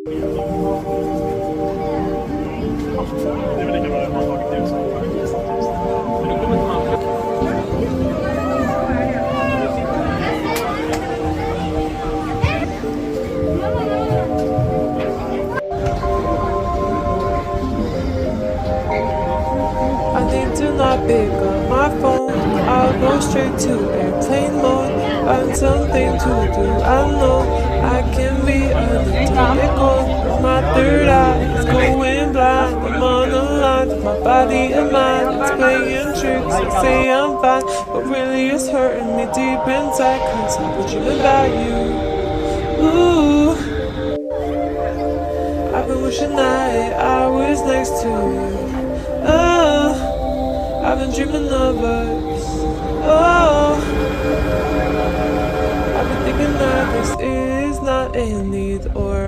Det är väl lika bra att man har tagit ljus. Men då kommer inte man. I need to not pick up my phone. I'll go straight to airplane mode. Find something to do. I know I can be a little cold. My third eye is going blind. I'm on the line with my body and mind. It's playing tricks. I say I'm fine, but really it's hurting me deep inside. Cause I've been dreaming about you. Ooh, I've been wishing that I was next to you. Oh, I've been dreaming of us. Oh, I've been thinking that this is not a need or